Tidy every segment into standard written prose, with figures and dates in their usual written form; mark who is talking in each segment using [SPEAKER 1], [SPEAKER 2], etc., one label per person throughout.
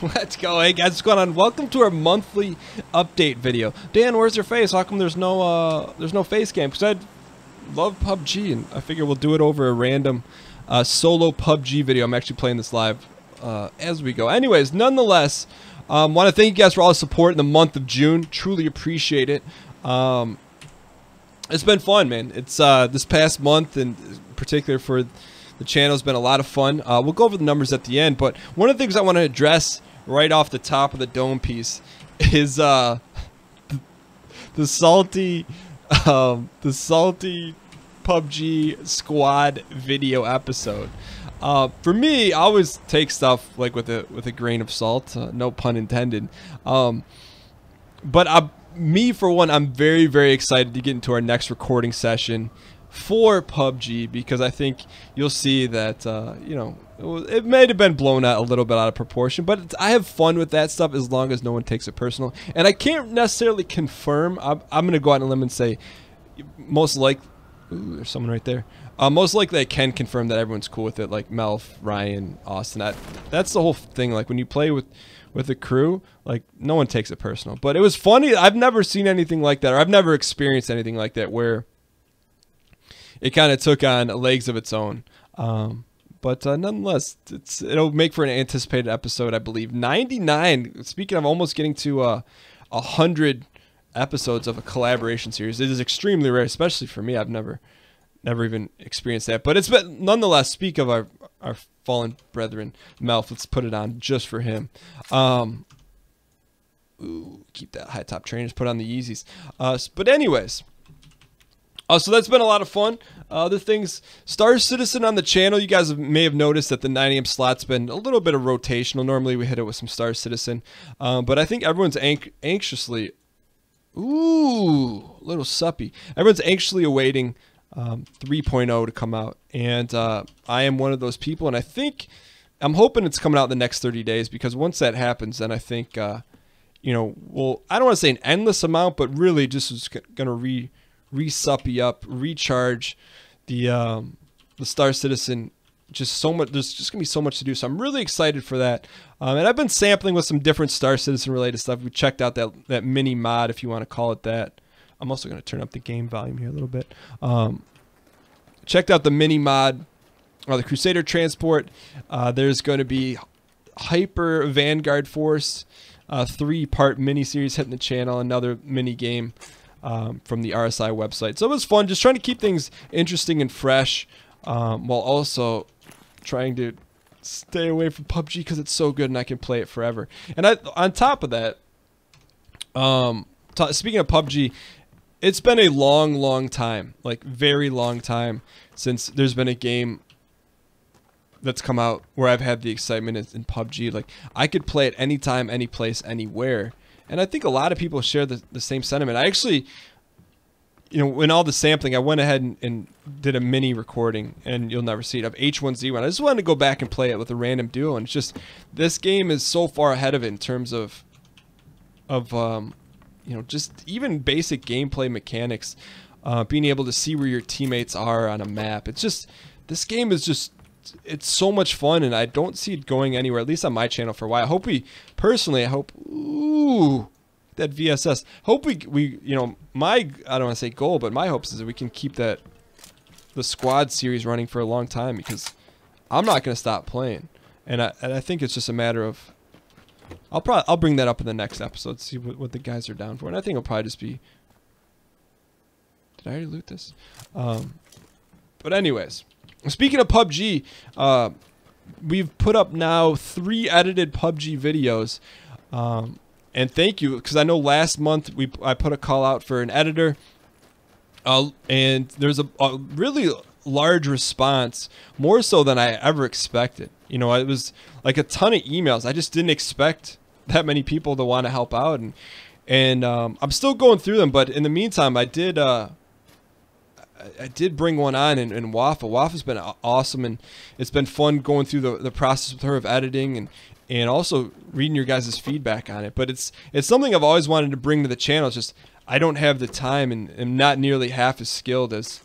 [SPEAKER 1] Let's go. Hey guys, what's going on? Welcome to our monthly update video. Dan, where's your face? How come there's no face cam? Because I love PUBG and I figure we'll do it over a random solo PUBG video. I'm actually playing this live as we go. Anyways, nonetheless, want to thank you guys for all the support in the month of June. Truly appreciate it. It's been fun, man. It's this past month, and in particular for the channel, has been a lot of fun. We'll go over the numbers at the end, but one of the things I want to address right off the top of the dome piece is the salty PUBG squad video episode. For me, I always take stuff like with a grain of salt, no pun intended. But me for one, I'm very, very excited to get into our next recording session for PUBG, because I think you'll see that you know, it may have been blown out a little bit out of proportion, but I have fun with that stuff as long as no one takes it personal. And I can't necessarily confirm. I'm gonna go out on a limb and say most likely, ooh, there's someone right there. Most likely I can confirm that everyone's cool with it, like Melf, Ryan, Austin. That's the whole thing. Like when you play with a crew, like no one takes it personal. But it was funny. I've never seen anything like that, or I've never experienced anything like that where it kind of took on legs of its own. But nonetheless, it'll make for an anticipated episode, I believe. 99. Speaking of almost getting to 100 episodes of a collaboration series, it is extremely rare, especially for me. I've never even experienced that. But it's been, nonetheless, speak of our fallen brethren, Melf, let's put it on just for him. Ooh, keep that high top trainers, put on the Yeezys. But anyways, so that's been a lot of fun. Other things, Star Citizen on the channel, you guys may have noticed that the 9 AM slot's been a little bit of rotational. Normally we hit it with some Star Citizen. But I think everyone's anxiously, ooh, a little suppy. Everyone's anxiously awaiting 3.0 to come out. And I am one of those people, and I'm hoping it's coming out in the next 30 days, because once that happens, then I think, you know, well, I don't want to say an endless amount, but really just is going to re-suppy up, recharge the Star Citizen. Just so much. There's just gonna be so much to do. So I'm really excited for that. And I've been sampling with some different Star Citizen related stuff. We checked out that mini mod, if you want to call it that. I'm also gonna turn up the game volume here a little bit. Checked out the mini mod, or the Crusader transport. There's going to be Hyper Vanguard Force, 3-part mini series hitting the channel. Another mini game from the RSI website. So it was fun, just trying to keep things interesting and fresh, while also trying to stay away from PUBG because it's so good and I can play it forever. And on top of that, speaking of PUBG, it's been a long time, like very long time, since there's been a game that's come out where I've had the excitement in PUBG. Like I could play it anytime, any place, anywhere. And I think a lot of people share the same sentiment. I actually, you know, in all the sampling, I went ahead and did a mini recording, and you'll never see it, of H1Z1. I just wanted to go back and play it with a random duo, and it's just, this game is so far ahead of it in terms of you know, just even basic gameplay mechanics, being able to see where your teammates are on a map. It's just, this game is just, it's so much fun, and I don't see it going anywhere, at least on my channel, for a while. I hope personally, I hope, ooh, that VSS. Hope we you know, I don't want to say goal, but my hopes is that we can keep the squad series running for a long time, because I'm not going to stop playing. And I think it's just a matter of, I'll bring that up in the next episode, see what the guys are down for. And I think it'll probably just be, did I already loot this? But anyways, speaking of PUBG, we've put up now 3 edited PUBG videos, and thank you, because I know last month I put a call out for an editor, and there's a really large response, more so than I ever expected. You know, it was like a ton of emails. I just didn't expect that many people to want to help out, and I'm still going through them. But in the meantime, I did bring one on in Wafa. Wafa's been awesome, and it's been fun going through the process with her of editing and also reading your guys' feedback on it. But it's something I've always wanted to bring to the channel. It's just I don't have the time, and am not nearly half as skilled as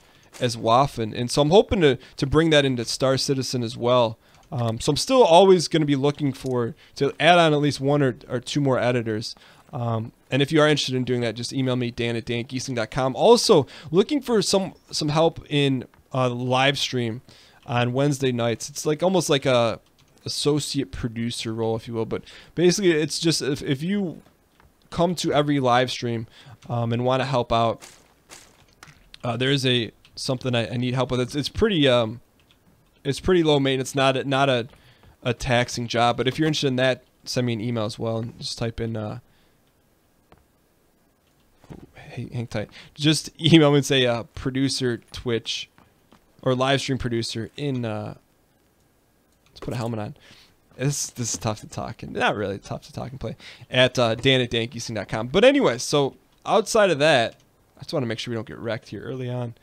[SPEAKER 1] Wafa, and so I'm hoping to bring that into Star Citizen as well. So I'm still always going to be looking to add on at least one or two more editors. And if you are interested in doing that, just email me, dan@dangiesing.com. Also, looking for some help in live stream on Wednesday nights. It's like almost like a associate producer role, if you will. But basically, it's just if you come to every live stream and want to help out, there is something I need help with. It's pretty low maintenance, not a taxing job. But if you're interested in that, send me an email as well, and just type in. Hey, hang tight. Just email me and say producer Twitch or live stream producer in. Let's put a helmet on. This is tough to talk, and not really tough to talk and play at dan@dangiesing.com. But anyway, so outside of that, I just want to make sure we don't get wrecked here early on.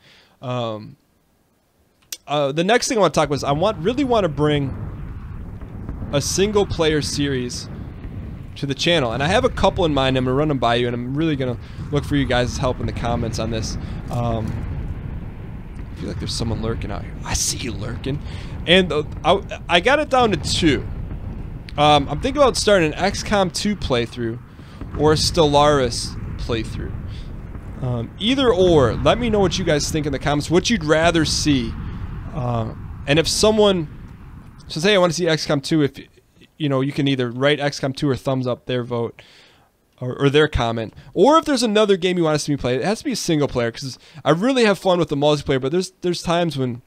[SPEAKER 1] The next thing I want to talk about is I really want to bring a single player series to the channel, and I have a couple in mind. I'm gonna run them by you, and I'm really gonna look for you guys' help in the comments on this. I feel like there's someone lurking out here. I see you lurking. And I got it down to 2. I'm thinking about starting an XCOM 2 playthrough or a Stellaris playthrough. Either or. Let me know what you guys think in the comments. What you'd rather see. And if someone says, hey, I want to see XCOM 2, if you know, you can either write XCOM 2 or thumbs up their vote or their comment. Or if there's another game you want us to play, it has to be a single player, because I really have fun with the multiplayer, but there's times when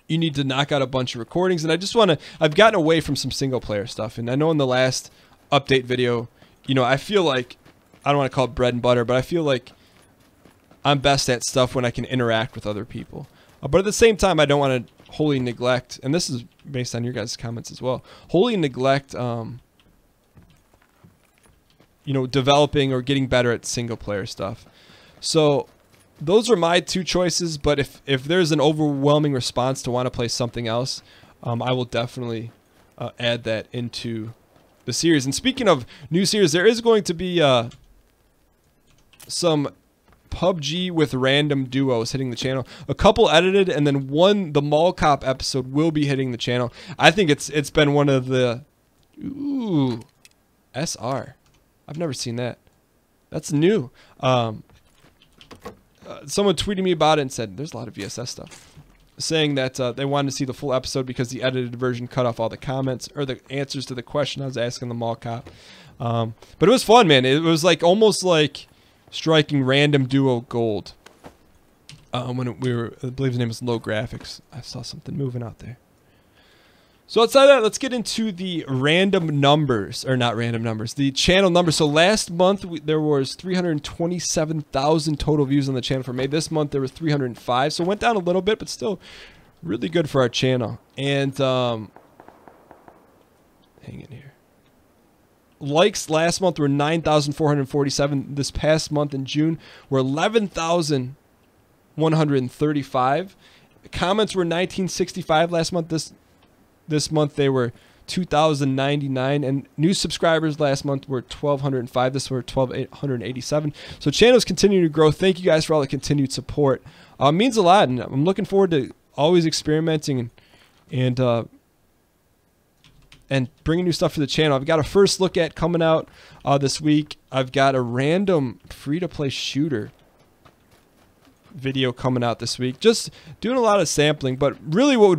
[SPEAKER 1] you need to knock out a bunch of recordings, and I just want to, I've gotten away from some single player stuff. And I know in the last update video, you know, I feel like, I don't want to call it bread and butter, but I feel like I'm best at stuff when I can interact with other people. But at the same time, I don't want to wholly neglect, and this is based on your guys' comments as well, wholly neglect, you know, developing or getting better at single player stuff. So those are my 2 choices, but if there's an overwhelming response to want to play something else, I will definitely add that into the series. And speaking of new series, there is going to be some PUBG with random duos hitting the channel. A couple edited, and then the Mall Cop episode will be hitting the channel. I think it's been one of the SR. I've never seen that. That's new. Someone tweeted me about it and said there's a lot of VSS stuff, saying that they wanted to see the full episode because the edited version cut off all the comments or the answers to the question I was asking the Mall Cop. But it was fun, man. It was like almost like striking random duo gold. When we were, I believe his name was Low Graphics. I saw something moving out there. So outside of that, let's get into the random numbers, or not random numbers, the channel numbers. So last month there was 327,000 total views on the channel for May. This month there was 305, so it went down a little bit, but still really good for our channel. And hang in here. Likes last month were 9,447. This past month in June were 11,135. Comments were 1965 last month. This month they were 2,099, and new subscribers last month were 1,205. This were 1,287. So channels continue to grow. Thank you guys for all the continued support. It means a lot, and I'm looking forward to always experimenting and bringing new stuff to the channel. I've got a first look at coming out this week. I've got a random free-to-play shooter video coming out this week. Just doing a lot of sampling, but really what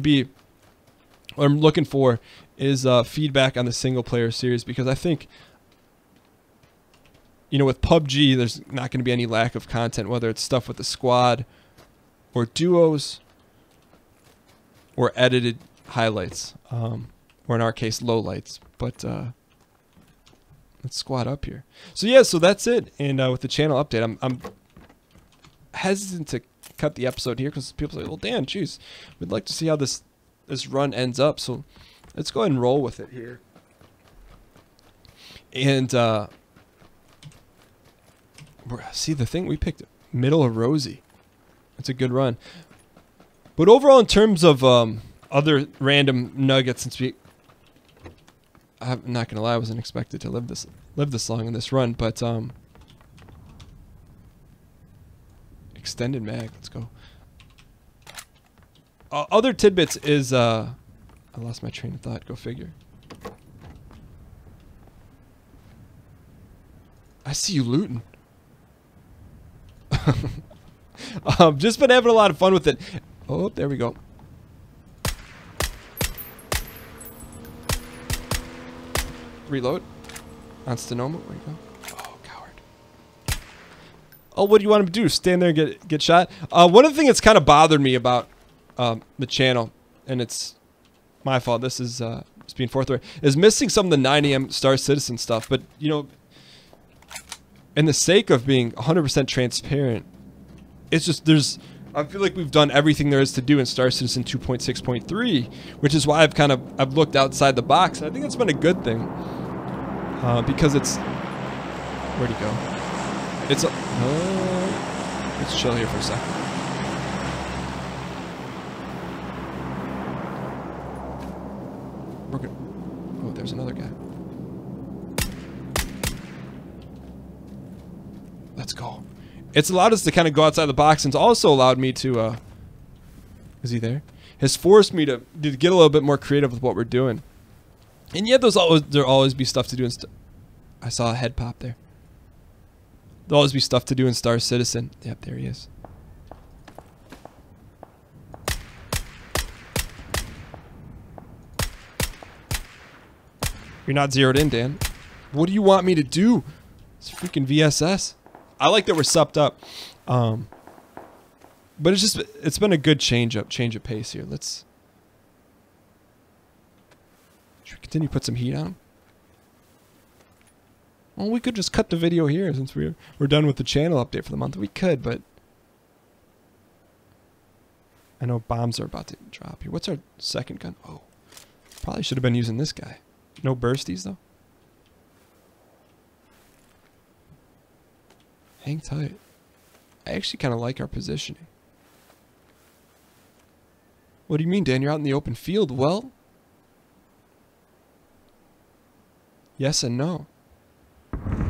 [SPEAKER 1] I'm looking for is feedback on the single player series, because I think, you know, with PUBG, there's not going to be any lack of content, whether it's stuff with the squad or duos or edited highlights, or in our case, lowlights. But let's squad up here. So yeah, so that's it. And with the channel update, I'm hesitant to cut the episode here because people say, well, Dan, geez, we'd like to see how this run ends up, so let's go ahead and roll with it here. And see, the thing we picked, middle of Rosie. It's a good run. But overall, in terms of other random nuggets, since I'm not gonna lie, I wasn't expected to live this long in this run, but extended mag, let's go. Other tidbits is I I lost my train of thought. Go figure. I see you looting. Just been having a lot of fun with it. Oh, there we go. Reload. On Sonoma. Where you go? Oh, coward. Oh, what do you want him to do? Stand there and get shot? One of the things that's kind of bothered me about the channel, and it's my fault. This is being forthright. Is missing some of the 9 AM Star Citizen stuff. But you know, in the sake of being 100% transparent, it's just I feel like we've done everything there is to do in Star Citizen 2.6.3, which is why I've looked outside the box. And I think it's been a good thing because it's where'd he go? Let's chill here for a second. We're good. Oh, there's another guy. Let's go. It's allowed us to kind of go outside the box, and it's also allowed me to, is he there? Has forced me to get a little bit more creative with what we're doing. And yet there'll always be stuff to do in I saw a head pop there. There'll always be stuff to do in Star Citizen. Yep, there he is. You're not zeroed in, Dan. What do you want me to do? It's freaking VSS. I like that we're supped up, but it's been a good change of pace here. Should we continue to put some heat on him? Well, we could just cut the video here since we're done with the channel update for the month. We could, but I know bombs are about to drop here. What's our second gun? Oh, probably should have been using this guy. No bursties though. Hang tight. I actually kind of like our positioning. What do you mean, Dan? You're out in the open field. Well, yes and no.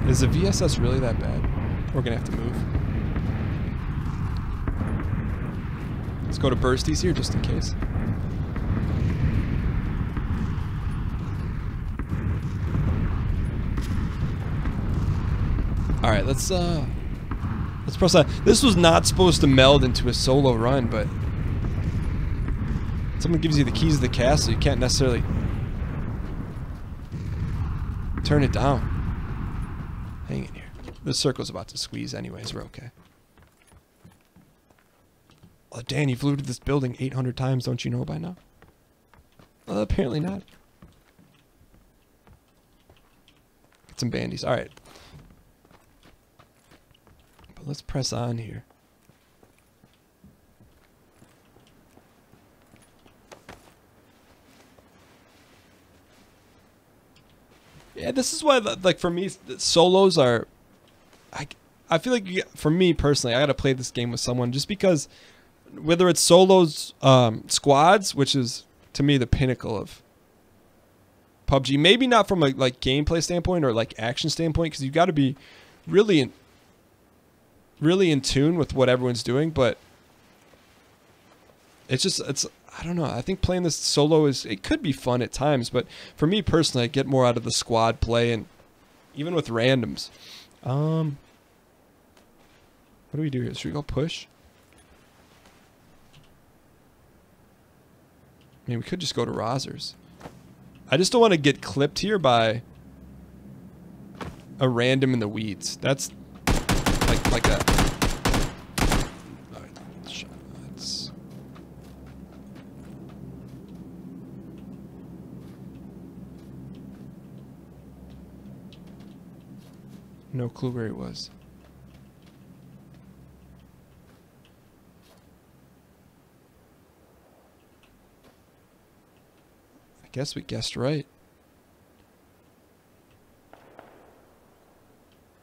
[SPEAKER 1] Is the VSS really that bad? We're going to have to move. Let's go to bursties here just in case. All right, let's press that. This was not supposed to meld into a solo run, but someone gives you the keys to the castle, you can't necessarily turn it down. Hang in here. This circle's about to squeeze anyways, we're okay. Oh, Dan, you've looted this building 800 times, don't you know by now? Well, apparently not. Get some bandies. All right. But let's press on here. Yeah, this is why, like, for me, solos are... I feel like, for me personally, I gotta play this game with someone just because, whether it's solos, squads, which is, to me, the pinnacle of PUBG. Maybe not from a, like, gameplay standpoint or, like, action standpoint, because you've got to be really in tune with what everyone's doing, but it's I don't know. I think playing this solo it could be fun at times, but for me personally, I get more out of the squad play and even with randoms. What do we do here? Should we go push? I mean, we could just go to Rozzers. I just don't want to get clipped here by a random in the weeds. That's like that. All right, shots. No clue where he was. I guess we guessed right.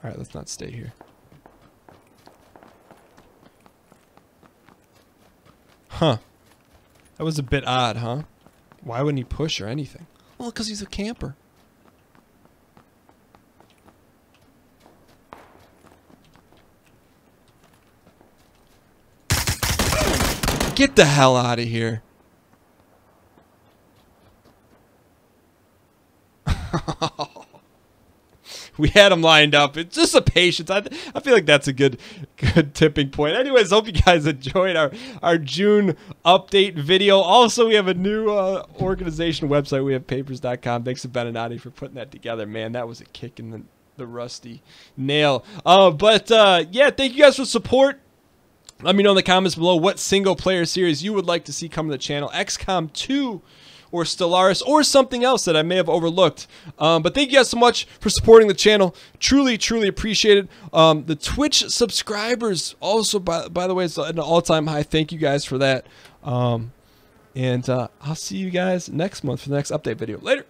[SPEAKER 1] All right, let's not stay here. Huh. That was a bit odd, huh? Why wouldn't he push or anything? Well, because he's a camper. Get the hell out of here. We had them lined up. It's just a patience. I feel like that's a good tipping point. Anyways, hope you guys enjoyed our June update video. Also, we have a new organization website. We have papers.com. Thanks to Ben and Adi for putting that together. Man, that was a kick in the rusty nail. Yeah, thank you guys for support. Let me know in the comments below what single-player series you would like to see come to the channel. XCOM 2 or Stellaris or something else that I may have overlooked. But thank you guys so much for supporting the channel. Truly, truly appreciate it. The Twitch subscribers also, by the way, is at an all-time high. Thank you guys for that. And I'll see you guys next month for the next update video. Later.